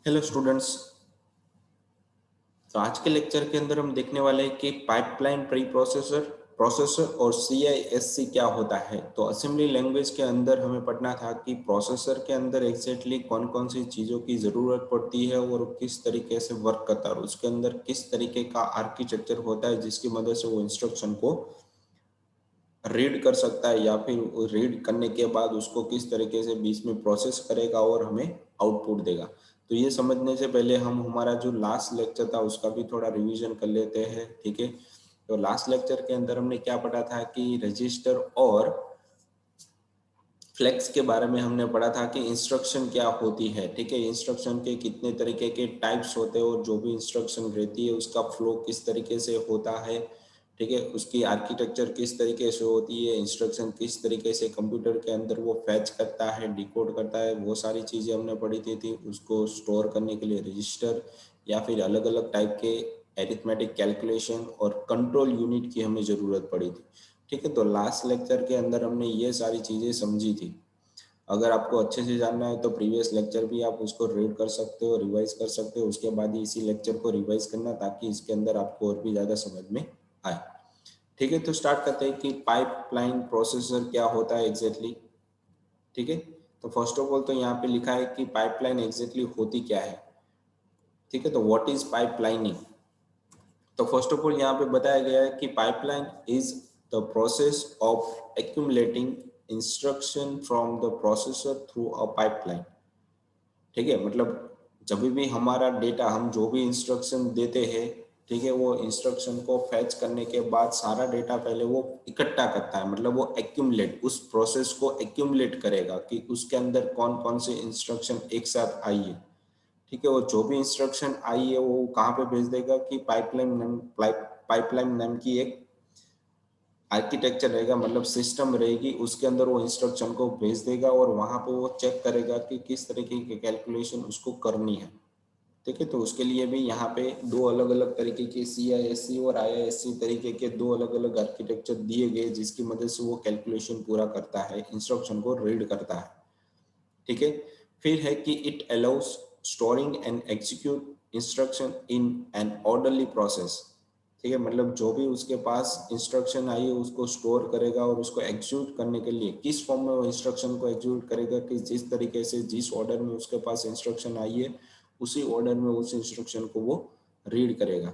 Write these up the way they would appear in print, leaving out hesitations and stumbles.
Hello students. तो आज के लेक्चर के अंदर हम देखने वाले हैं कि पाइपलाइन प्री प्रोसेसर प्रोसेसर और सीआईएससी क्या होता है। तो असेंबली लैंग्वेज के अंदर हमें पढ़ना था कि प्रोसेसर के अंदर एग्जैक्टली कौन कौन सी चीज़ों की ज़रूरत पड़ती है और किस तरीके से वर्क करता है और उसके अंदर किस तरीके का आर्किटेक्चर होता है जिसकी मदद से वो इंस्ट्रक्शन को रीड कर सकता है या फिर रीड करने के बाद उसको किस तरीके से बीच में प्रोसेस करेगा और हमें आउटपुट देगा। तो ये समझने से पहले हम हमारा जो लास्ट लेक्चर था उसका भी थोड़ा रिवीजन कर लेते हैं, ठीक है। तो लास्ट लेक्चर के अंदर हमने क्या पढ़ा था कि रजिस्टर और फ्लेक्स के बारे में हमने पढ़ा था कि इंस्ट्रक्शन क्या होती है, ठीक है। इंस्ट्रक्शन के कितने तरीके के टाइप्स होते हैं और जो भी इंस्ट्रक्शन रहती है उसका फ्लो किस तरीके से होता है, ठीक है। उसकी आर्किटेक्चर किस तरीके से होती है, इंस्ट्रक्शन किस तरीके से कंप्यूटर के अंदर वो फैच करता है, डिकोड करता है, वो सारी चीज़ें हमने पढ़ी थी। उसको स्टोर करने के लिए रजिस्टर या फिर अलग अलग टाइप के एरिथमेटिक कैलकुलेशन और कंट्रोल यूनिट की हमें ज़रूरत पड़ी थी, ठीक है। तो लास्ट लेक्चर के अंदर हमने ये सारी चीज़ें समझी थी। अगर आपको अच्छे से जानना है तो प्रीवियस लेक्चर भी आप उसको रीड कर सकते हो, रिवाइज कर सकते हो, उसके बाद ही इसी लेक्चर को रिवाइज करना ताकि इसके अंदर आपको और भी ज़्यादा समझ में आए, ठीक है। तो स्टार्ट करते हैं कि पाइपलाइन प्रोसेसर क्या होता है एग्जैक्टली, ठीक है। तो फर्स्ट ऑफ ऑल तो यहाँ पे लिखा है कि पाइपलाइन एग्जैक्टली होती क्या है, ठीक है। तो व्हाट इज पाइपलाइनिंग। तो फर्स्ट ऑफ ऑल यहाँ पे बताया गया है कि pipeline is the process of accumulating instruction from the processor through a pipeline, ठीक है। मतलब जब भी हमारा डेटा हम जो भी इंस्ट्रक्शन देते हैं, ठीक है, वो इंस्ट्रक्शन को फैच करने के बाद सारा डेटा पहले वो इकट्ठा करता है, मतलब वो एक्यूमुलेट उस प्रोसेस को एक्यूमुलेट करेगा कि उसके अंदर कौन कौन से इंस्ट्रक्शन एक साथ आई है, ठीक है। वो जो भी इंस्ट्रक्शन आई है वो कहाँ पे भेज देगा कि पाइपलाइन नाम की एक आर्किटेक्चर रहेगा, मतलब सिस्टम रहेगी, उसके अंदर वो इंस्ट्रक्शन को भेज देगा और वहां पे वो चेक करेगा कि किस तरीके की कैलकुलेशन उसको करनी है, ठीक है। तो उसके लिए भी यहाँ पे दो अलग अलग तरीके के सीआईएससी और आईआईएससी तरीके के दो अलग अलग आर्किटेक्चर दिए गए जिसकी मदद से वो कैलकुलेशन पूरा करता है, इंस्ट्रक्शन को रीड करता है, ठीक है। फिर है कि it allows storing and execute instruction in an orderly process, ठीक है। मतलब जो भी उसके पास इंस्ट्रक्शन आई है उसको स्टोर करेगा और उसको एग्जीक्यूट करने के लिए किस फॉर्म में वो इंस्ट्रक्शन को एग्जीक्यूट करेगा कि जिस तरीके से जिस ऑर्डर में उसके पास इंस्ट्रक्शन आई है उसी ऑर्डर में उस इंस्ट्रक्शन को वो रीड करेगा।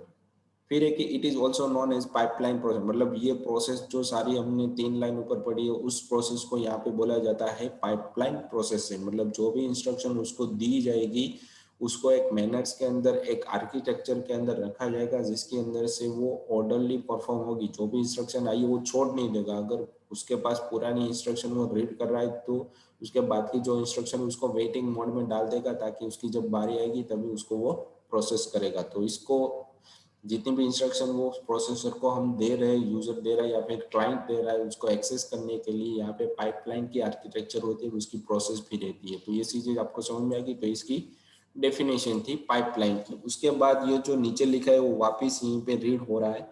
फिर है कि it is also known as pipeline process, मतलब ये प्रोसेस जो सारी हमने 3 लाइन ऊपर पढ़ी है उस प्रोसेस को यहाँ पे बोला जाता है पाइपलाइन प्रोसेस से। मतलब जो भी इंस्ट्रक्शन उसको दी जाएगी उसको एक मैनर्स के अंदर एक आर्किटेक्चर के अंदर रखा जाएगा जिसके अंदर से वो ऑर्डरली परफॉर्म होगी। जो भी इंस्ट्रक्शन आई है वो छोड़ नहीं देगा, अगर उसके पास पुरानी इंस्ट्रक्शन वो रीड कर रहा है तो उसके बाद की जो इंस्ट्रक्शन उसको वेटिंग मोड में डाल देगा ताकि उसकी जब बारी आएगी तभी उसको वो प्रोसेस करेगा। तो इसको जितनी भी इंस्ट्रक्शन वो प्रोसेसर को हम दे रहे हैं, यूजर दे रहा है या फिर क्लाइंट दे रहा है, उसको एक्सेस करने के लिए यहाँ पे पाइपलाइन की आर्किटेक्चर होती है, उसकी प्रोसेस भी रहती है। तो ये चीजें आपको समझ में आएगी। तो इसकी डेफिनेशन थी पाइपलाइन की। उसके बाद ये जो नीचे लिखा है वो वापिस यहीं पे रीड हो रहा है,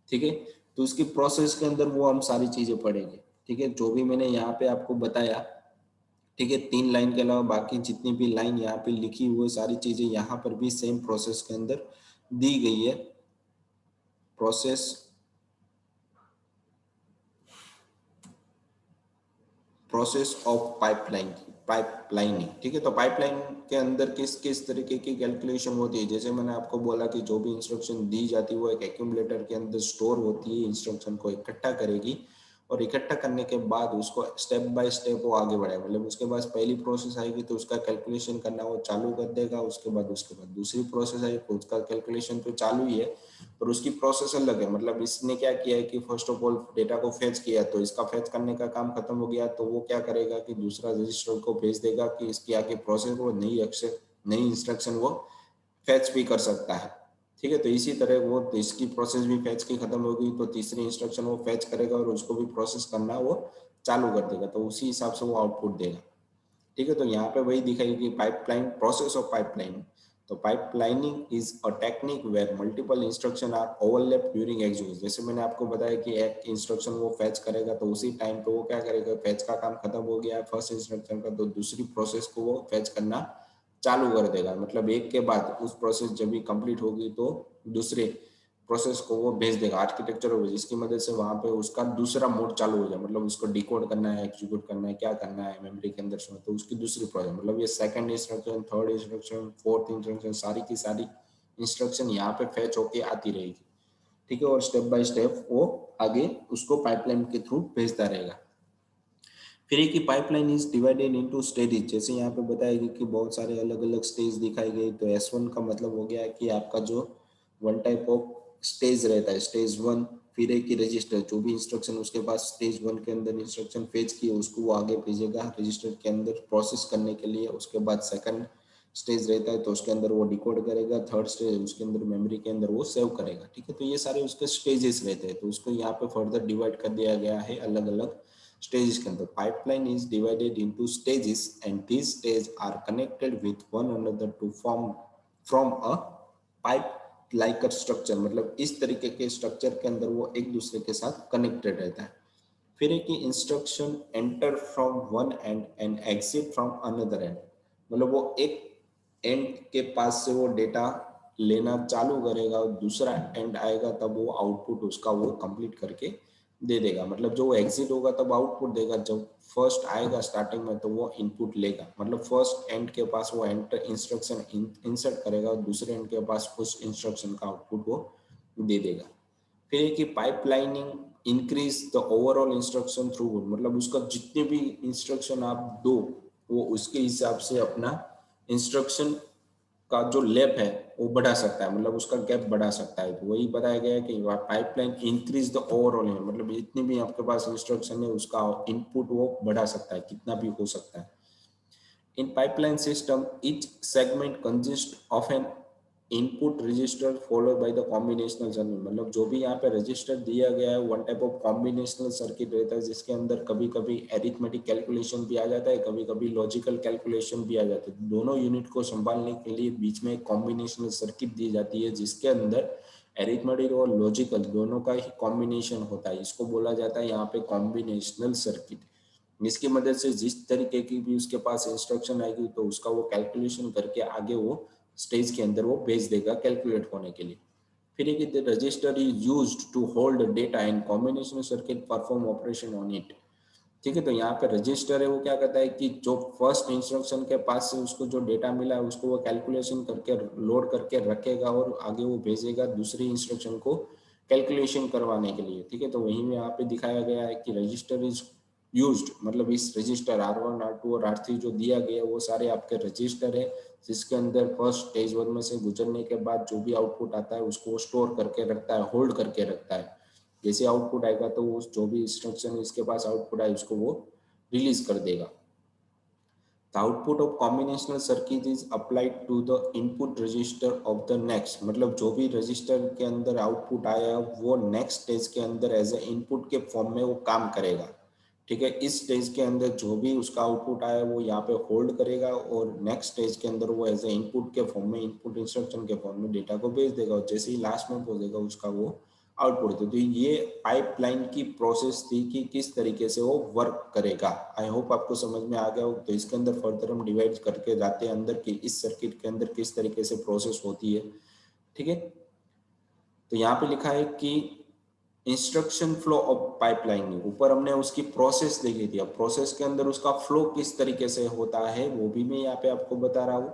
ठीक है। तो उसकी प्रोसेस के अंदर वो हम सारी चीजें पढ़ेंगे, ठीक है। जो भी मैंने यहाँ पे आपको बताया, ठीक है, 3 लाइन के अलावा बाकी जितनी भी लाइन यहाँ पे लिखी हुई सारी चीजें यहाँ पर भी सेम प्रोसेस के अंदर दी गई है। प्रोसेस प्रोसेस ऑफ पाइपलाइनिंग, ठीक है। तो पाइपलाइन के अंदर किस किस तरीके की कैलकुलेशन होती है, जैसे मैंने आपको बोला कि जो भी इंस्ट्रक्शन दी जाती है वो एक एक्यूमुलेटर के अंदर स्टोर होती है, इंस्ट्रक्शन को इकट्ठा करेगी और इकट्ठा करने के बाद उसको स्टेप बाय स्टेप वो आगे बढ़ाए, मतलब उसके पास पहली प्रोसेस आएगी तो उसका कैलकुलेशन करना वो चालू कर देगा, उसके बाद दूसरी प्रोसेस आएगी तो उसका कैलकुलेशन तो चालू ही है और उसकी प्रोसेस अलग है। मतलब इसने क्या किया है कि फर्स्ट ऑफ ऑल डेटा को फेच किया, तो इसका फेच करने का काम खत्म हो गया तो वो क्या करेगा कि दूसरा रजिस्टर को भेज देगा कि इसकी आगे प्रोसेस वो नई इंस्ट्रक्शन वो फेच भी कर सकता है, ठीक है। तो इसी तरह वो इसकी प्रोसेस भी फेच की खत्म होगी तो तीसरी इंस्ट्रक्शन वो फेच करेगा और उसको भी प्रोसेस करना वो चालू कर देगा, तो उसी हिसाब से वो आउटपुट देगा, ठीक है। तो यहाँ पे वही दिखाई कि पाइपलाइन प्रोसेस ऑफ पाइपलाइन। तो pipelining is a technique where multiple instruction are overlap during execution. जैसे मैंने आपको बताया कि एक इंस्ट्रक्शन वो फैच करेगा तो उसी टाइम पे वो क्या करेगा, फैच का काम खत्म हो गया फर्स्ट इंस्ट्रक्शन का तो दूसरी प्रोसेस को वो फैच करना चालू कर देगा, मतलब एक के बाद उस प्रोसेस जब भी कंप्लीट होगी तो दूसरे प्रोसेस को वो भेज देगा, आर्किटेक्चर होगा जिसकी मदद से वहां पे उसका दूसरा मोड चालू हो जाए, मतलब उसको डिकोड करना है, एग्जीक्यूट करना है, क्या करना है मेमोरी के अंदर से, तो उसकी दूसरी प्रोसेस, मतलब ये second instruction, third instruction, fourth instruction, सारी की सारी इंस्ट्रक्शन यहाँ पे फैच होके आती रहेगी, ठीक है, और स्टेप बाय स्टेप वो आगे उसको पाइपलाइन के थ्रू भेजता रहेगा। फिर एक ही pipeline is divided into stages, जैसे यहाँ पे बताया गया कि बहुत सारे अलग अलग स्टेज दिखाई गई, तो S1 का मतलब हो गया कि आपका जो वन टाइप ऑफ स्टेज रहता है, स्टेज 1, फिर एक ही रजिस्टर, जो भी इंस्ट्रक्शन उसके पास स्टेज 1 के अंदर इंस्ट्रक्शन फेच किए उसको वो आगे भेजेगा रजिस्टर के अंदर प्रोसेस करने के लिए, उसके बाद सेकंड स्टेज रहता है तो उसके अंदर वो डिकोड करेगा, थर्ड स्टेज उसके अंदर मेमोरी के अंदर वो सेव करेगा, ठीक है, तो ये सारे उसके स्टेजेस रहते हैं, तो उसको यहाँ पे फर्दर डिवाइड कर दिया गया है अलग अलग स्टेजेस के अंदर। Pipeline is divided into stages and these stage are connected with one another to form from a pipe like structure, मतलब इस तरीके के स्ट्रक्चर के अंदर वो एक दूसरे के साथ कनेक्टेड रहता है। फिर एक instruction enter from one and and exit from another and, मतलब वो एक एंड के पास से वो डेटा लेना चालू करेगा और दूसरा एंड आएगा तब वो आउटपुट उसका वो कंप्लीट करके दे देगा, मतलब जो एग्जिट होगा तब आउटपुट देगा, जब फर्स्ट आएगा स्टार्टिंग में तो वो इनपुट लेगा, मतलब फर्स्ट एंड के पास वो एंटर इंस्ट्रक्शन इंसर्ट करेगा और दूसरे एंड के पास उस इंस्ट्रक्शन का आउटपुट वो दे देगा। फिर है कि pipelining increase the overall instruction throughput, मतलब उसका जितने भी इंस्ट्रक्शन आप दो वो उसके हिसाब से अपना इंस्ट्रक्शन का जो लेप है वो बढ़ा सकता है, मतलब उसका गैप बढ़ा सकता है, तो वही बताया गया है कि पाइपलाइन इंक्रीज द ओवरऑल, मतलब जितनी भी आपके पास इंस्ट्रक्शन है उसका इनपुट वो बढ़ा सकता है, कितना भी हो सकता है। In pipeline system, each segment consists of an input register followed by the combinational circuit, मतलब जो भी यहाँ पे रजिस्टर दिया गया है one type of combinational circuit रहता है जिसके अंदर कभी कभी एरिथमेटिक कैलकुलेशन भी आ जाता है, कभी कभी लॉजिकल कैलकुलेशन भी आ जाता है, दोनों यूनिट को संभालने के लिए बीच में एक कॉम्बिनेशनल सर्किट दी जाती है जिसके अंदर एरिथमेटिक और लॉजिकल दोनों का ही कॉम्बिनेशन होता है, इसको बोला जाता है यहाँ पे कॉम्बिनेशनल सर्किट। इसकी मदद से जिस तरीके की भी उसके पास इंस्ट्रक्शन आएगी तो उसका वो कैलकुलेशन करके आगे वो स्टेज के अंदर वो भेज देगा कैलकुलेट होने के लिए। फिर एक register is used to hold data in combination circuit perform operation on it, ठीक है, तो यहाँ पे रजिस्टर है वो क्या करता है कि जो फर्स्ट इंस्ट्रक्शन के पास से उसको जो डेटा मिला है उसको वो कैलकुलेशन करके लोड करके रखेगा और आगे वो भेजेगा दूसरी इंस्ट्रक्शन को कैलकुलेशन करवाने के लिए, ठीक है, तो वहीं में यहाँ पे दिखाया गया है कि रजिस्टर इज यूज्ड, मतलब इस रजिस्टर R1 R2 और R3 जो दिया गया वो सारे आपके रजिस्टर है जिसके अंदर फर्स्ट स्टेज 1 में से गुजरने के बाद जो भी आउटपुट आता है उसको स्टोर करके रखता है, होल्ड करके रखता है, जैसे आउटपुट आएगा तो वो जो भी इंस्ट्रक्शन इसके पास आउटपुट आए उसको वो रिलीज कर देगा। The output of combinational circuit is applied to the input register of the next, मतलब जो भी रजिस्टर के अंदर आउटपुट आया वो नेक्स्ट स्टेज के अंदर एज ए इनपुट के फॉर्म में वो काम करेगा, ठीक है, इस स्टेज के अंदर जो भी उसका आउटपुट आया वो यहाँ पे होल्ड करेगा और नेक्स्ट स्टेज के अंदर वो एज ए इनपुट के फॉर्म में इनपुट इंस्ट्रक्शन के फॉर्म में डेटा को भेज देगा और जैसे ही लास्ट में पहुंचेगा उसका वो आउटपुट दे, तो ये पाइपलाइन की प्रोसेस थी कि किस तरीके से वो वर्क करेगा। आई होप आपको समझ में आ गया हो, तो इसके अंदर फर्दर हम डिवाइड करके जाते हैं अंदर कि इस सर्किट के अंदर किस तरीके से प्रोसेस होती है, ठीक है। तो यहाँ पे लिखा है कि इंस्ट्रक्शन फ्लो ऑफ पाइपलाइन, ऊपर हमने उसकी प्रोसेस देखी थी, अब प्रोसेस के अंदर उसका फ्लो किस तरीके से होता है वो भी मैं यहाँ पे आपको बता रहा हूँ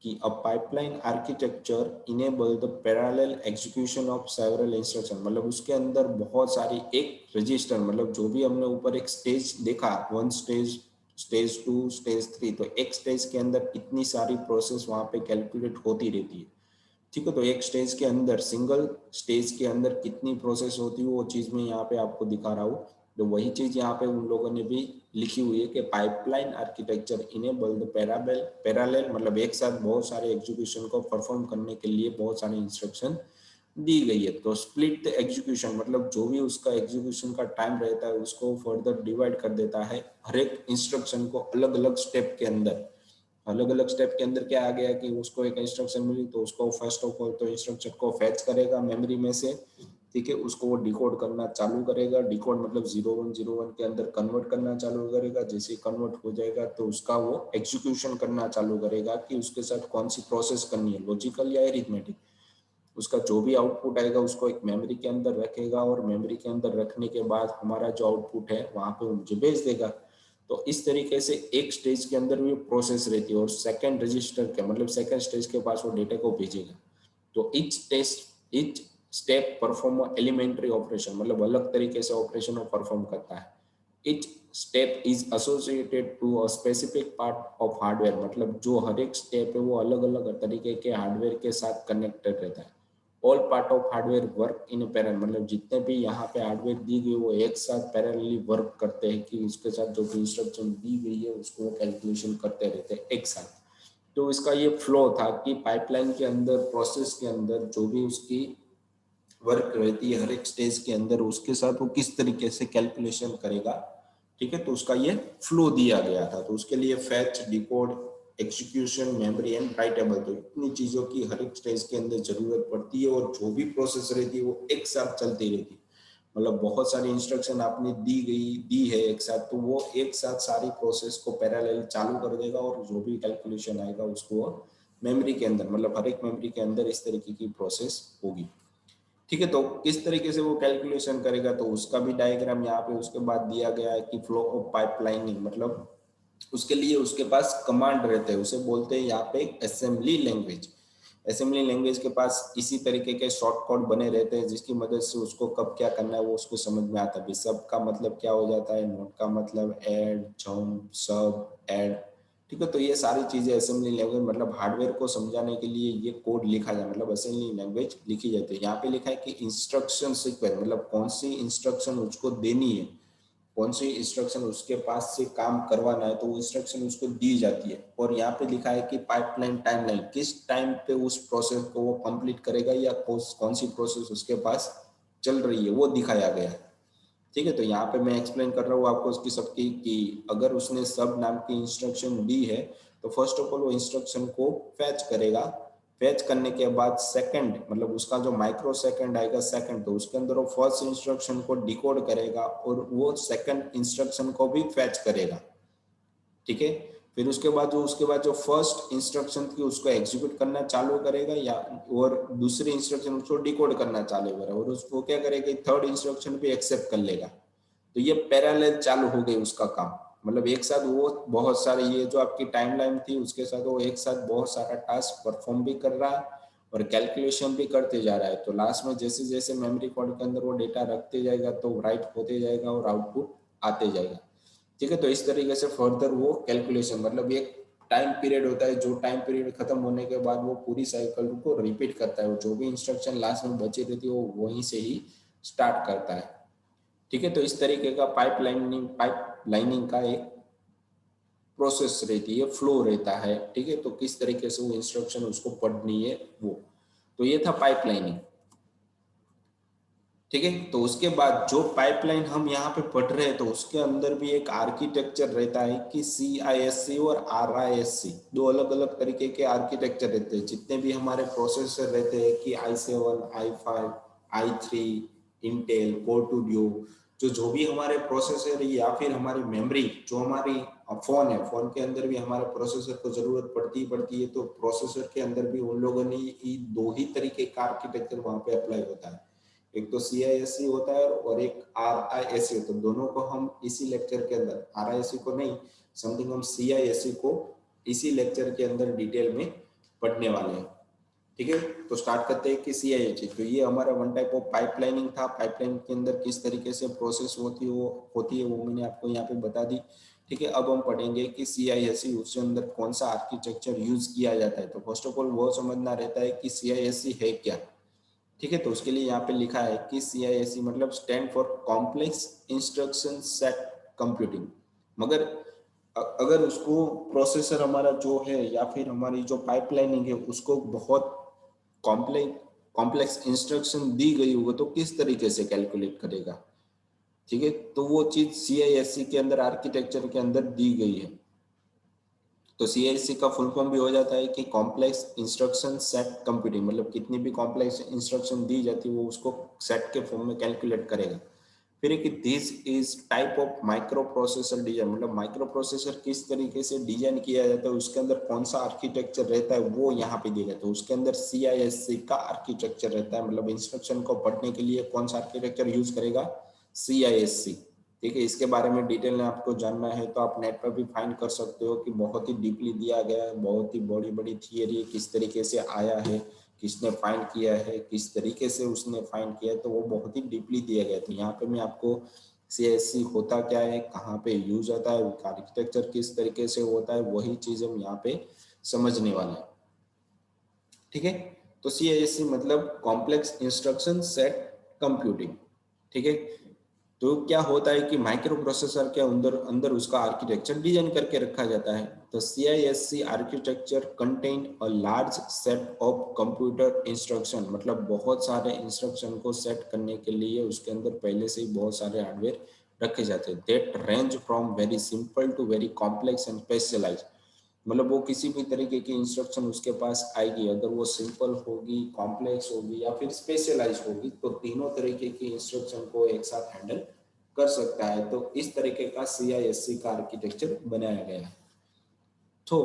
कि a pipeline architecture enable the parallel execution of several instruction, मतलब उसके अंदर बहुत सारी एक रजिस्टर, मतलब जो भी हमने ऊपर एक स्टेज देखा, वन स्टेज, स्टेज 2, स्टेज 3, तो एक स्टेज के अंदर इतनी सारी प्रोसेस वहां पे कैलकुलेट होती रहती है, ठीक है, तो एक स्टेज के अंदर सिंगल स्टेज के अंदर कितनी प्रोसेस होती है वो चीज मैं यहाँ पे आपको दिखा रहा हूँ, तो वही चीज यहाँ पे उन लोगों ने भी लिखी हुई है कि pipeline architecture enable the parallel, मतलब एक साथ बहुत सारे एग्जीक्यूशन को परफॉर्म करने के लिए बहुत सारे इंस्ट्रक्शन दी गई है, तो स्प्लिट द एग्जीक्यूशन, मतलब जो भी उसका एग्जीक्यूशन का टाइम रहता है उसको फर्दर डिवाइड कर देता है हर एक इंस्ट्रक्शन को अलग अलग स्टेप के अंदर, अलग अलग स्टेप के अंदर क्या आ गया कि उसको एक इंस्ट्रक्शन मिली तो उसको फर्स्ट ऑफ ऑल तो इंस्ट्रक्शन को फैच करेगा मेमोरी में से, ठीक है, उसको वो डिकोड करना चालू करेगा। डिकोड मतलब 0101 के अंदर कन्वर्ट करना चालू करेगा। जैसे कन्वर्ट हो जाएगा तो उसका वो एग्जीक्यूशन करना चालू करेगा कि उसके साथ कौन सी प्रोसेस करनी है, लॉजिकल या एरिथमेटिक। उसका जो भी आउटपुट आएगा उसको एक मेमोरी के अंदर रखेगा और मेमोरी के अंदर रखने के बाद हमारा जो आउटपुट है वहां पे वो मुझे भेज देगा। तो इस तरीके से एक स्टेज के अंदर भी प्रोसेस रहती है और सेकंड रजिस्टर के मतलब सेकंड स्टेज के पास वो डेटा को भेजेगा। तो each step perform elementary operation, मतलब अलग तरीके से ऑपरेशन को परफॉर्म करता है। Each step is associated to a specific part of hardware, मतलब जो हर एक स्टेप है वो अलग अलग तरीके के हार्डवेयर के साथ कनेक्टेड रहता है। All part of hardware work in parallel, मतलब जितने भी यहाँ पे हार्डवेयर दी गई वो एक साथ पैरेलली वर्क करते हैं कि उसके साथ जो भी इंस्ट्रक्शन दी गई है उसको वो कैलकुलेशन करते रहते हैं एक साथ। तो इसका ये फ्लो था कि पाइपलाइन के अंदर, प्रोसेस के अंदर जो भी उसकी वर्क रहती है हर एक स्टेज के अंदर उसके साथ वो किस तरीके से कैलकुलेशन करेगा। ठीक है, तो उसका ये फ्लो दिया गया था। तो उसके लिए fetch, decode, execution, memory and writable, तो इतनी चीजों की हर एक स्टेज के अंदर जरूरत पड़ती है और जो भी प्रोसेस रहती है वो एक साथ चलती रहती है। मतलब बहुत सारी इंस्ट्रक्शन आपने दी है एक साथ, तो वो एक साथ सारी प्रोसेस को पैरेलल चालू कर देगा और जो भी कैलकुलेशन आएगा उसको मेमोरी के अंदर, मतलब हर एक मेमोरी के अंदर इस तरीके की प्रोसेस होगी। ठीक है, तो किस तरीके से वो कैलकुलेशन करेगा तो उसका भी डायग्राम यहाँ पे उसके बाद दिया गया है कि फ्लो ऑफ पाइपलाइनिंग, मतलब उसके लिए उसके पास कमांड रहते हैं, उसे बोलते हैं यहाँ पे असेंबली लैंग्वेज। असेंबली लैंग्वेज के पास इसी तरीके के शॉर्ट कोड बने रहते हैं जिसकी मदद से उसको कब क्या करना है वो उसको समझ में आता है। सब का मतलब क्या हो जाता है, नोट का मतलब ऐड, जंप, सब, ऐड। ठीक है, तो ये सारी चीजें असेंबली लैंग्वेज, मतलब हार्डवेयर को समझाने के लिए ये कोड लिखा जाए, मतलब असेंबली लैंग्वेज लिखी जाती है। यहाँ पे लिखा है कि इंस्ट्रक्शन सीक्वेंस, मतलब कौन सी इंस्ट्रक्शन उसको देनी है, कौन सी इंस्ट्रक्शन उसके पास से काम करवाना है, तो वो इंस्ट्रक्शन उसको दी जाती है। और यहाँ पे लिखा है कि पाइपलाइन टाइमलाइन, किस टाइम पे उस प्रोसेस को वो कंप्लीट करेगा या कौन सी प्रोसेस उसके पास चल रही है वो दिखाया गया है। ठीक है, तो यहाँ पे मैं एक्सप्लेन कर रहा हूँ आपको उसकी सबकी कि अगर उसने सब नाम की इंस्ट्रक्शन दी है तो फर्स्ट ऑफ ऑल वो इंस्ट्रक्शन को फैच करेगा। फैच करने के बाद सेकंड, मतलब उसका जो माइक्रो सेकंड आएगा सेकंड, तो उसके अंदर वो फर्स्ट इंस्ट्रक्शन को डिकोड करेगा और वो सेकंड इंस्ट्रक्शन को भी फैच करेगा। ठीक है, फिर उसके बाद जो फर्स्ट इंस्ट्रक्शन थी उसको एग्जीक्यूट करना चालू करेगा या और दूसरी इंस्ट्रक्शन उसको डिकोड करना चालू करेगा और उसको क्या करेगा, थर्ड इंस्ट्रक्शन भी एक्सेप्ट कर लेगा। तो ये पैरेलल चालू हो गई उसका काम, मतलब एक साथ वो बहुत सारे, ये जो आपकी टाइमलाइन थी उसके साथ वो एक साथ बहुत सारा टास्क परफॉर्म भी कर रहा है और कैलकुलेशन भी करते जा रहा है। तो लास्ट में जैसे जैसे मेमोरी कोड के अंदर वो डेटा रखते जाएगा तो राइट होते जाएगा और आउटपुट आते जाएगा। ठीक है, तो इस तरीके से फर्दर वो कैलकुलेशन, मतलब एक टाइम पीरियड होता है, जो टाइम पीरियड खत्म होने के बाद वो पूरी साइकिल को रिपीट करता है, जो भी इंस्ट्रक्शन लास्ट में बची रहती है वो वहीं से ही स्टार्ट करता है। ठीक है, तो इस तरीके का पाइपलाइनिंग का एक प्रोसेस रहती है, फ्लो रहता है। ठीक है, तो किस तरीके से वो इंस्ट्रक्शन उसको पढ़नी है वो, तो ये था पाइपलाइनिंग। ठीक है, तो उसके बाद जो पाइपलाइन हम यहाँ पे पढ़ रहे हैं तो उसके अंदर भी एक आर्किटेक्चर रहता है कि CISC और RISC, दो अलग अलग तरीके के आर्किटेक्चर रहते हैं। जितने भी हमारे प्रोसेसर रहते हैं कि i7, i5, i3, Intel, core to due, जो भी हमारे प्रोसेसर या फिर हमारी मेमोरी, जो हमारी फोन है, फोन के अंदर भी हमारे प्रोसेसर को जरूरत पड़ती है। तो प्रोसेसर के अंदर भी उन लोगों ने दो ही तरीके का आर्किटेक्चर वहां पे अप्लाई होता है, एक तो CISC होता है और एक RISC होता है। दोनों को हम इसी लेक्चर के अंदर, RISC को नहीं, समथिंग हम CISC को इसी लेक्चर के अंदर डिटेल में पढ़ने वाले हैं। ठीक है, तो स्टार्ट करते हैं कि CISC, तो ये हमारा वन टाइप ऑफ पाइपलाइनिंग था। पाइपलाइन के अंदर किस तरीके से प्रोसेस होती है वो मैंने आपको यहाँ पे बता दी। ठीक है, अब हम पढ़ेंगे कि CISC उसके अंदर कौन सा आर्किटेक्चर यूज किया जाता है। तो फर्स्ट ऑफ ऑल वो समझना रहता है कि CISC है क्या। ठीक है, तो उसके लिए यहाँ पे लिखा है कि CISC मतलब stand for complex instruction set computing. मगर अगर उसको प्रोसेसर हमारा जो है या फिर हमारी जो पाइपलाइनिंग है उसको बहुत कॉम्प्लेक्स इंस्ट्रक्शन दी गई होगी तो किस तरीके से कैलकुलेट करेगा। ठीक है, तो वो चीज CISC के अंदर आर्किटेक्चर के अंदर दी गई है। तो CISC का फुल फॉर्म भी हो जाता है कि कॉम्प्लेक्स इंस्ट्रक्शन सेट कंप्यूटिंग, मतलब कितनी भी कॉम्प्लेक्स इंस्ट्रक्शन दी जाती है वो उसको सेट के फॉर्म में कैलकुलेट करेगा। फिर एक this is type of micro processor design, मतलब माइक्रो प्रोसेसर किस तरीके से डिजाइन किया जाता है, उसके अंदर कौन सा आर्किटेक्चर रहता है वो यहाँ पे दिया जाता है। उसके अंदर CISC का आर्किटेक्चर रहता है, मतलब इंस्ट्रक्शन को पढ़ने के लिए कौन सा आर्किटेक्चर यूज करेगा, CISC। ठीक है, इसके बारे में डिटेल में आपको जानना है तो आप नेट पर भी फाइंड कर सकते हो कि बहुत ही डीपली दिया गया है, बहुत ही बड़ी बड़ी थियरी किस तरीके से आया है, किसने फाइंड किया है, किस तरीके से उसने फाइंड किया है, तो वो बहुत ही डीपली दिया गया है। तो यहाँ पे मैं आपको CISC होता क्या है, कहाँ पे यूज होता है, आर्किटेक्चर किस तरीके से होता है, वही चीज हम यहाँ पे समझने वाले हैं। ठीक है, तो CISC मतलब कॉम्प्लेक्स इंस्ट्रक्शन सेट कंप्यूटिंग। ठीक है, तो क्या होता है कि माइक्रो प्रोसेसर के अंदर अंदर उसका आर्किटेक्चर डिजाइन करके रखा जाता है। तो CISC architecture contain a large set of computer instruction, मतलब बहुत सारे इंस्ट्रक्शन को सेट करने के लिए उसके अंदर पहले से ही बहुत सारे हार्डवेयर रखे जाते हैं। That range from very simple to very complex and specialized, मतलब वो किसी भी तरीके की इंस्ट्रक्शन उसके पास आएगी, अगर वो सिंपल होगी, कॉम्प्लेक्स होगी या फिर स्पेशलाइज होगी, तो तीनों तरीके की इंस्ट्रक्शन को एक साथ हैंडल कर सकता है। तो इस तरीके का CISC का आर्किटेक्चर बनाया गया है। तो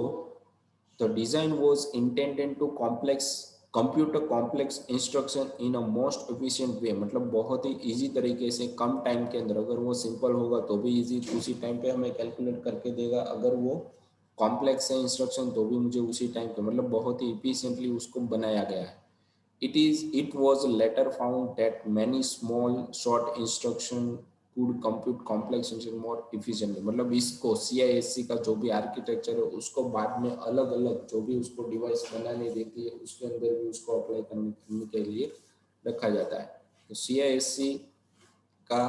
the design was intended to complex computer complex instruction in a most efficient way, मतलब बहुत ही इजी तरीके से कम टाइम के अंदर, अगर वो सिंपल होगा तो भी इजी उसी टाइम पे हमें कैलकुलेट करके देगा, अगर वो कॉम्प्लेक्स है इंस्ट्रक्शन तो भी मुझे उसी टाइम पे, मतलब बहुत ही इफिशिएंटली उसको बनाया गया है। It was later found that many small short instruction could compute complex instruction more efficiently, मतलब इसको CISC का जो भी आर्किटेक्चर है उसको बाद में अलग अलग जो भी उसको डिवाइस बनाने देती है उसके अंदर भी उसको अप्लाई करने के लिए रखा जाता है। तो CISC का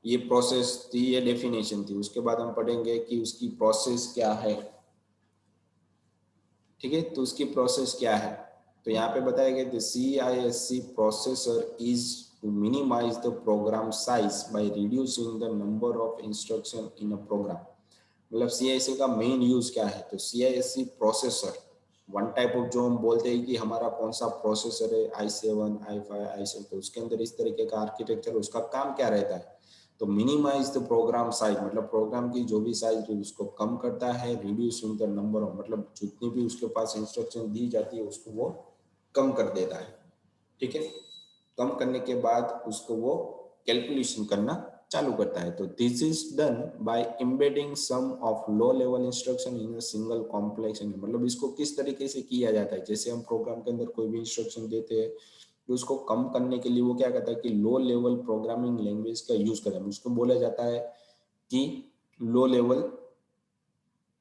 ये प्रोसेस थी, ये डेफिनेशन थी। उसके बाद हम पढ़ेंगे कि उसकी प्रोसेस क्या है। ठीक है, तो उसकी प्रोसेस क्या है, तो यहाँ पे बताया गया the CISC processor is to minimize the program size by reducing the number of instruction in a program, मतलब CISC का मेन यूज क्या है, तो CISC processor one type of जो हम बोलते हैं कि हमारा कौन सा प्रोसेसर है i7 i5 i7, तो उसके अंदर इस तरीके का आर्किटेक्चर, उसका काम क्या रहता है, तो मिनिमाइज द प्रोग्राम साइज, मतलब प्रोग्राम की जो भी साइज है उसको कम करता है, रिड्यूसिंग द नंबर ऑफ, मतलब जितनी भी उसके पास इंस्ट्रक्शन दी जाती है उसको वो कम कर देता है। ठीक है, कम करने के बाद उसको वो कैलकुलेशन करना चालू करता है। तो this is done by embedding some of low level instruction in a single complex, मतलब इसको किस तरीके से किया जाता है, जैसे हम प्रोग्राम के अंदर कोई भी इंस्ट्रक्शन देते हैं तो उसको कम करने के लिए वो क्या करता है कि लो लेवल प्रोग्रामिंग लैंग्वेज का यूज करता है। उसको बोला जाता है कि लो level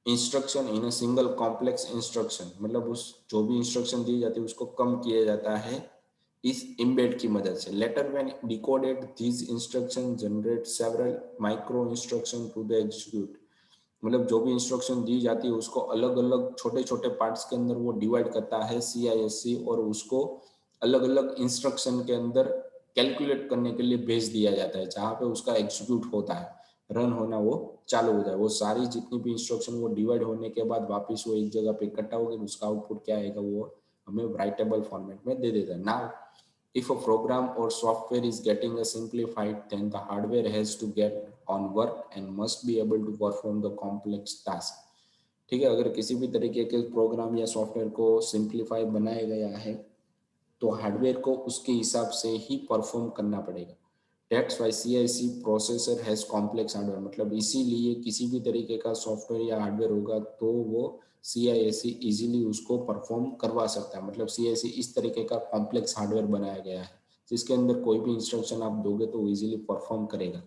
instruction in a single complex instruction, मतलब उस जो भी इंस्ट्रक्शन दी जाती है उसको कम किया जाता है इस एम्बेड की मदद से। Later when decoded this instruction generate several micro instruction to the execute, मतलब जो भी इंस्ट्रक्शन दी जाती है उसको अलग अलग छोटे छोटे पार्ट्स के अंदर वो डिवाइड करता है CISC, और उसको अलग अलग इंस्ट्रक्शन के अंदर कैलकुलेट करने के लिए भेज दिया जाता है, जहाँ पे उसका एग्जीक्यूट होता है, रन होना वो चालू हो जाए। वो सारी जितनी भी इंस्ट्रक्शन वो डिवाइड होने के बाद वापस वो एक जगह पे इकट्ठा होगी, उसका आउटपुट क्या आएगा वो हमें राइटेबल फॉर्मेट में दे देता है। Now if a program or software is getting a simplified, then the hardware has to get on work and must be able to perform the complex task। ठीक है, अगर किसी भी तरीके के प्रोग्राम या सॉफ्टवेयर को सिंप्लीफाई बनाया गया है तो हार्डवेयर को उसके हिसाब से ही परफॉर्म करना पड़ेगा। That's why CISC processor has complex hardware, मतलब इसीलिए किसी भी तरीके का सॉफ्टवेयर या हार्डवेयर होगा तो वो CISC इजीली उसको परफॉर्म करवा सकता है। मतलब CISC इस तरीके का कॉम्प्लेक्स हार्डवेयर बनाया गया है जिसके अंदर कोई भी इंस्ट्रक्शन आप दोगे तो इजीली परफॉर्म करेगा।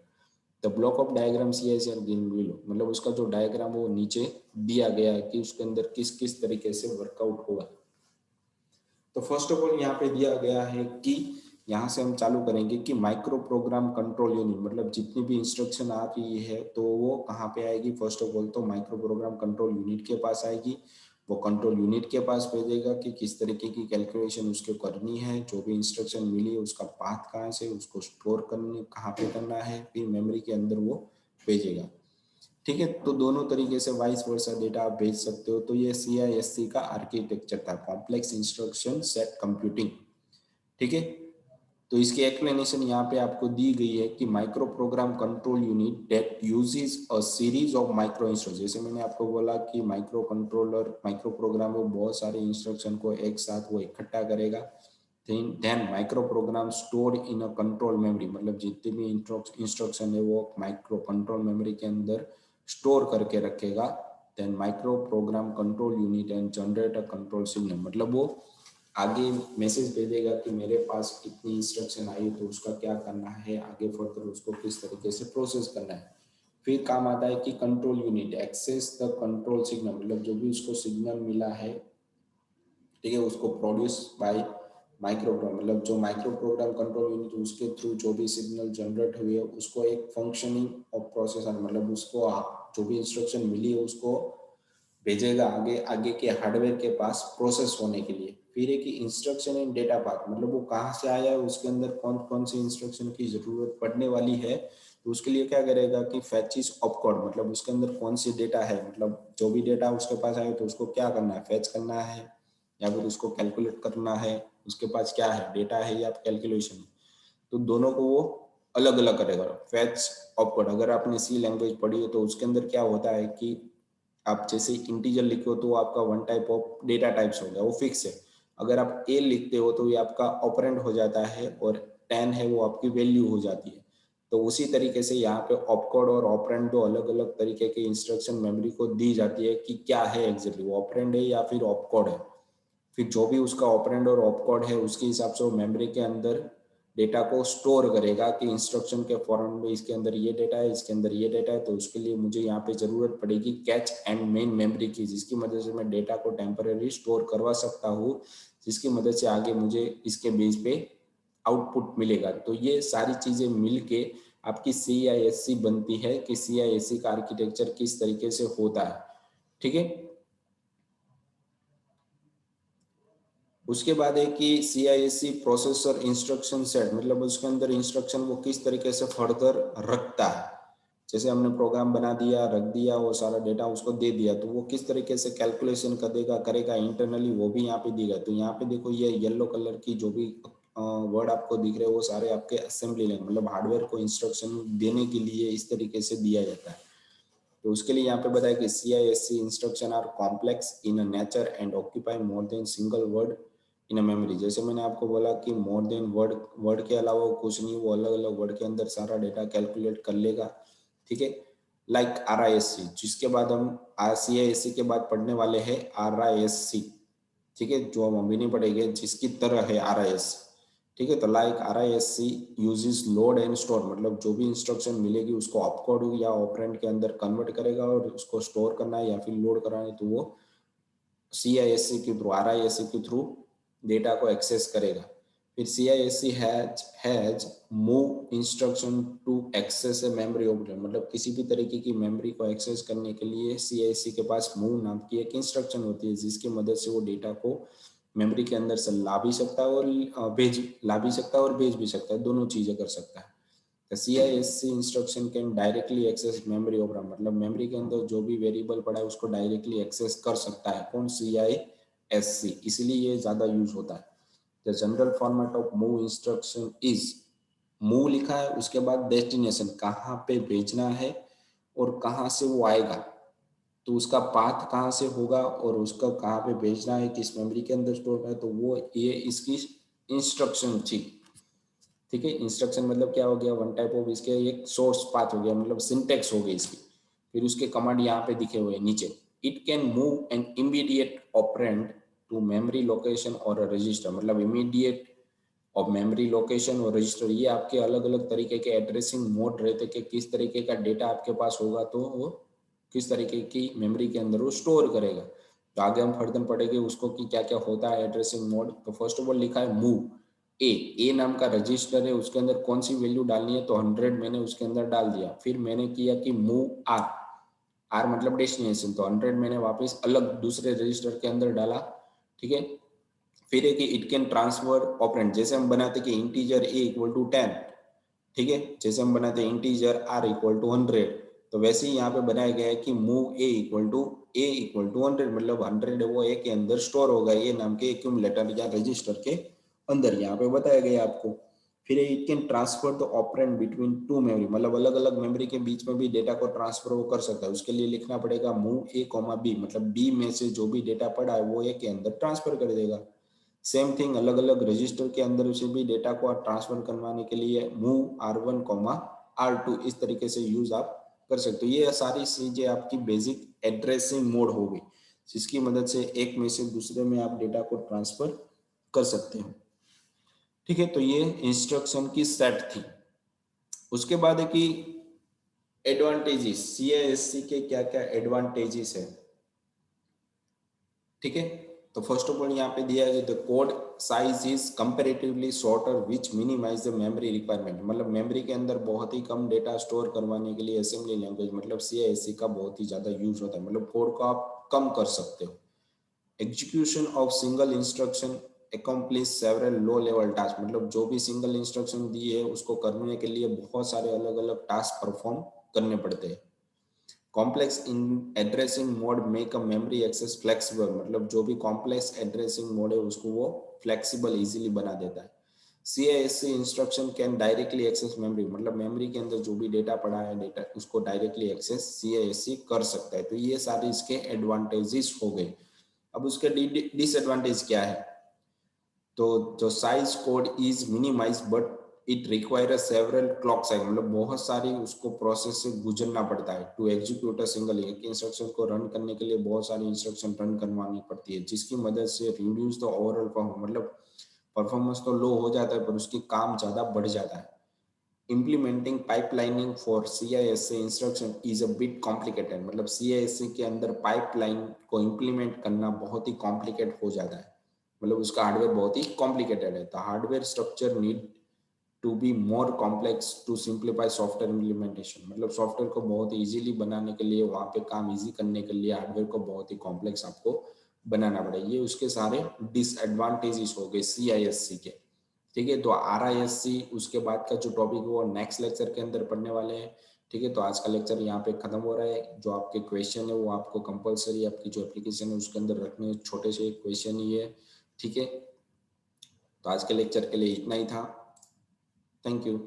The block of diagram CISC और गिवन बिलो, मतलब उसका जो डायग्राम वो नीचे दिया गया है कि उसके अंदर किस किस तरीके से वर्कआउट होगा। तो फर्स्ट ऑफ ऑल यहाँ पे दिया गया है कि यहाँ से हम चालू करेंगे कि माइक्रो प्रोग्राम कंट्रोल यूनिट, मतलब जितनी भी इंस्ट्रक्शन आ रही है तो वो कहाँ पे आएगी, फर्स्ट ऑफ ऑल तो माइक्रो प्रोग्राम कंट्रोल यूनिट के पास आएगी। वो कंट्रोल यूनिट के पास भेजेगा कि किस तरीके की कैलकुलेशन उसके करनी है, जो भी इंस्ट्रक्शन मिली है उसका पाथ कहाँ से, उसको स्टोर करने कहाँ पे करना है, फिर मेमोरी के अंदर वो भेजेगा। ठीक है। तो दोनों तरीके से वाइस वर्सा डेटा आप भेज सकते हो। तो ये CISC का आर्किटेक्चर था, कॉम्प्लेक्स इंस्ट्रक्शन सेट कंप्यूटिंग। ठीक है। तो इसकी एक्सप्लेनेशन यहाँ पे आपको दी गई है कि micro program control unit that uses a series of micro instruction. जैसे मैंने आपको बोला कि माइक्रो कंट्रोलर, माइक्रो प्रोग्राम वो बहुत सारे इंस्ट्रक्शन को एक साथ वो इकट्ठा करेगा। Then micro program store in a control memory, मतलब जितने भी इंस्ट्रक्शन है वो माइक्रो कंट्रोल मेमोरी के अंदर स्टोर करके रखेगा। Then micro program control unit and generate a control signal, मतलब वो आगे मैसेज भेजेगा कि मेरे पास इतनी इंस्ट्रक्शन आई तो उसका क्या करना है, आगे फर्दर उसको किस तरीके से प्रोसेस करना है। फिर काम आता है कि control unit access the control signal, मतलब जो भी उसको सिग्नल मिला है, ठीक है, उसको प्रोड्यूस बाय माइक्रो प्रोग्राम, मतलब जो माइक्रो प्रोग्राम कंट्रोल यूनिट उसके थ्रू जो भी सिग्नल जनरेट हुई है उसको एक फंक्शनिंग ऑफ प्रोसेसर, मतलब उसको जो भी इंस्ट्रक्शन मिली है उसको भेजेगा आगे आगे के हार्डवेयर के पास प्रोसेस होने के लिए। फिर है कि इंस्ट्रक्शन इन डेटा पाथ, मतलब वो कहाँ से आया है, उसके अंदर कौन कौन सी इंस्ट्रक्शन की जरूरत पड़ने वाली है, तो उसके लिए क्या करेगा कि फैचिस ऑफ कोड, मतलब उसके अंदर कौन सी डेटा है, मतलब जो भी डेटा उसके पास आए तो उसको क्या करना है, फैच करना है या फिर उसको कैलकुलेट करना है, उसके पास क्या है, डेटा है या कैलकुलेशन है। तो दोनों को वो अलग अलग करेगा। फैच ऑफ कोड, अगर आपने सी लैंग्वेज पढ़ी हो तो उसके अंदर क्या होता है कि आप जैसे इंटीजर लिखो तो आपका one type of data types हो गया, वो फिक्स है। अगर आप ए लिखते हो तो ये आपका ऑपरेंड हो जाता है और 10 है वो आपकी वैल्यू हो जाती है। तो उसी तरीके से यहाँ पे ऑपकोड और ऑपरेंड दो अलग अलग तरीके के इंस्ट्रक्शन मेमोरी को दी जाती है कि क्या है एग्जैक्टली, वो ऑपरेंड है या फिर ऑपकोड है। फिर जो भी उसका ऑपरेंड और ऑपकोड है उसके हिसाब से वो मेमोरी के अंदर डेटा को स्टोर करेगा कि इंस्ट्रक्शन के फॉर्म में इसके अंदर ये डेटा है, इसके अंदर ये डेटा है, तो उसके लिए मुझे यहाँ पे जरूरत पड़ेगी कैच एंड मेन मेमोरी की, जिसकी मदद से मैं डेटा को टेम्पररी स्टोर करवा सकता हूँ, जिसकी मदद से आगे मुझे इसके बेस पे आउटपुट मिलेगा। तो ये सारी चीजें मिलके आपकी CISC बनती है कि CISC का आर्किटेक्चर किस तरीके से होता है। ठीक है। उसके बाद है कि CISC प्रोसेसर इंस्ट्रक्शन सेट, मतलब उसके अंदर इंस्ट्रक्शन वो किस तरीके से फर्दर रखता है। जैसे हमने प्रोग्राम बना दिया, रख दिया, वो सारा डेटा उसको दे दिया, तो वो किस तरीके से कैलकुलेशन करेगा इंटरनली, वो भी यहाँ पे दी गई। तो यहाँ पे देखो ये येलो कलर की जो भी वर्ड आपको दिख रहे हैं वो सारे आपके असेंबली लैंग्वेज, मतलब हार्डवेयर को इंस्ट्रक्शन देने के लिए इस तरीके से दिया जाता है। तो उसके लिए यहाँ पे बताया कि CISC instruction are complex in nature and occupy more than single word in memory. जैसे मैंने आपको बोला कि मोर देन वर्ड, वर्ड के अलावा कुछ नहीं, वो अलग अलग वर्ड के अंदर सारा डेटा कैलकुलेट कर लेगा। ठीक है। लाइक RISC, जिसके बाद हम CISC के बाद पढ़ने वाले हैं RISC। ठीक है, जो हम अभी नहीं पढ़ेंगे, जिसकी तरह है RISC। ठीक है। तो like RISC uses load and store, मतलब जो भी इंस्ट्रक्शन मिलेगी उसको ऑपकोड या ऑपरेंड के अंदर कन्वर्ट करेगा और उसको स्टोर करना है या फिर लोड कराना है तो वो CISC के थ्रू, RISC के थ्रू डेटा को एक्सेस करेगा। फिर CISC has move instruction to access a memory object, मतलब किसी भी तरीके की मेमोरी को एक्सेस करने के लिए CISC के पास मूव नाम की एक इंस्ट्रक्शन होती है, जिसकी मदद से वो डेटा को मेमोरी के अंदर से ला भी सकता है और भेज भी सकता है, दोनों चीजें कर सकता है। CISC instruction can directly access memory override, मतलब मेमोरी के अंदर जो भी वेरिएबल पड़ा है उसको डायरेक्टली एक्सेस कर सकता है कौन, CISC, इसलिए ये ज्यादा यूज होता है। The general format of move instruction is, move लिखा है उसके बाद डेस्टिनेशन कहाँ पे भेजना है और कहाँ से वो आएगा, तो उसका पाथ कहाँ से होगा और उसका कहाँ पे भेजना है, किस मेमोरी के अंदर स्टोर है, तो वो ये इसकी इंस्ट्रक्शन थी। ठीक है। इंस्ट्रक्शन मतलब क्या हो गया, वन टाइप ऑफ इसके एक सोर्स पाथ हो गया, मतलब सिंटेक्स हो गई इसकी। फिर उसके कमांड यहाँ पे दिखे हुए नीचे। It can move an immediate operand to memory location और रजिस्टर, मतलब इमीडिएट और मेमोरी लोकेशन और रजिस्टर, ये आपके अलग अलग तरीके के एड्रेसिंग मोड रहते कि किस तरीके का डेटा आपके पास होगा तो वो किस तरीके की मेमोरी के अंदर वो स्टोर करेगा। तो आगे हम फर्दर पढ़ेंगे उसको कि क्या क्या होता है एड्रेसिंग मोड। तो फर्स्ट ऑफ ऑल लिखा है मूव, ए नाम का रजिस्टर है, उसके अंदर कौन सी वैल्यू डालनी है, तो 100 मैंने उसके अंदर डाल दिया। फिर मैंने किया कि मूव आर, आर मतलब डेस्टिनेशन, तो 100 मैंने वापस अलग दूसरे रजिस्टर के अंदर डाला। ठीक है। फिर है कि इट कैन ट्रांसफर ऑपरेंड, जैसे हम बनाते कि इंटीजर A = 10, ठीक है, जैसे हम बनाते इंटीजर R = 100, तो वैसे ही यहाँ पे बनाया गया है कि मूव ए इक्वल टू 100, मतलब 100 है वो ए के अंदर स्टोर होगा, ये नाम के एक्यूमुलेटर या रजिस्टर के अंदर, यहाँ पे बताया गया आपको। फिर it can transfer the operand between two memory, मतलब अलग अलग मेमोरी के बीच में भी डेटा को ट्रांसफर वो कर सकता है। उसके लिए लिखना पड़ेगा मूव ए कॉमा बी, मतलब बी में से जो भी डेटा पड़ा है वो ए के अंदर ट्रांसफर कर देगा। सेम थिंग अलग अलग रजिस्टर के अंदर उसे भी डेटा को ट्रांसफर करवाने के लिए मूव R1 कॉमा R2 इस तरीके से यूज आप कर सकते हो। ये सारी चीजें आपकी बेसिक एड्रेसिंग मोड हो गई, जिसकी मदद से एक में से दूसरे में आप डेटा को ट्रांसफर कर सकते हो। ठीक है, तो ये इंस्ट्रक्शन की सेट थी। उसके बाद है कि एडवांटेजेस, CISC के क्या क्या एडवांटेजेस है। ठीक है, तो फर्स्ट ऑफ ऑल यहाँ पे दिया है the code size is comparatively shorter which minimize the memory requirement, मतलब मेमोरी के अंदर बहुत ही कम डेटा स्टोर करवाने के लिए असेंबली लैंग्वेज मतलब CISC का बहुत ही ज्यादा यूज होता है, मतलब कोड को आप कम कर सकते हो। Execution of single instruction accomplish several low level task, मतलब जो भी सिंगल इंस्ट्रक्शन दी है उसको करने के लिए बहुत सारे अलग अलग टास्क परफॉर्म करने पड़ते हैं। Complex in addressing mode make a memory access flexible, मतलब जो भी कॉम्प्लेक्स एड्रेसिंग मोड है उसको वो फ्लेक्सिबल इजीली बना देता है। CISC instruction can directly access memory, मतलब मेमोरी के अंदर जो भी डेटा पड़ा है डेटा उसको डायरेक्टली एक्सेस CISC कर सकता है। तो ये सारे इसके एडवांटेजेस हो गए। अब उसके डिसएडवांटेज क्या है, तो जो size code is minimize but it require several clock cycle, मतलब बहुत सारी उसको प्रोसेस से गुजरना पड़ता है। टू एग्जीक्यूट अ सिंगल, एक इंस्ट्रक्शन को रन करने के लिए बहुत सारी इंस्ट्रक्शन रन करवानी पड़ती है, जिसकी मदद से रिड्यूस द ओवरऑल परफॉर्मेंस, मतलब परफॉर्मेंस तो लो हो जाता है पर उसकी काम ज्यादा बढ़ जाता है। Implementing pipelining for CISC instruction is a bit complicated, मतलब CISC के अंदर पाइपलाइन को इम्प्लीमेंट करना बहुत ही कॉम्प्लिकेट हो जाता है, मतलब उसका हार्डवेयर बहुत ही कॉम्प्लिकेटेड है। The hardware structure need to be more complex to simplify software implementation, मतलब सॉफ्टवेयर को बहुत इजीली बनाने के लिए, वहां पे काम इजी करने के लिए हार्डवेयर को बहुत ही कॉम्प्लेक्स आपको बनाना पड़ेगा। ये उसके सारे डिसएडवांटेजेस हो गए CISC के। ठीक है, तो RISC उसके बाद का जो टॉपिक है वो नेक्स्ट लेक्चर के अंदर पढ़ने वाले हैं। ठीक है, तो आज का लेक्चर यहाँ पे खत्म हो रहा है। जो आपके क्वेश्चन है वो आपको कंपलसरी आपकी जो एप्लीकेशन है उसके अंदर रखने, छोटे से क्वेश्चन ही है। ठीक है, तो आज के लेक्चर के लिए इतना ही था। Thank you.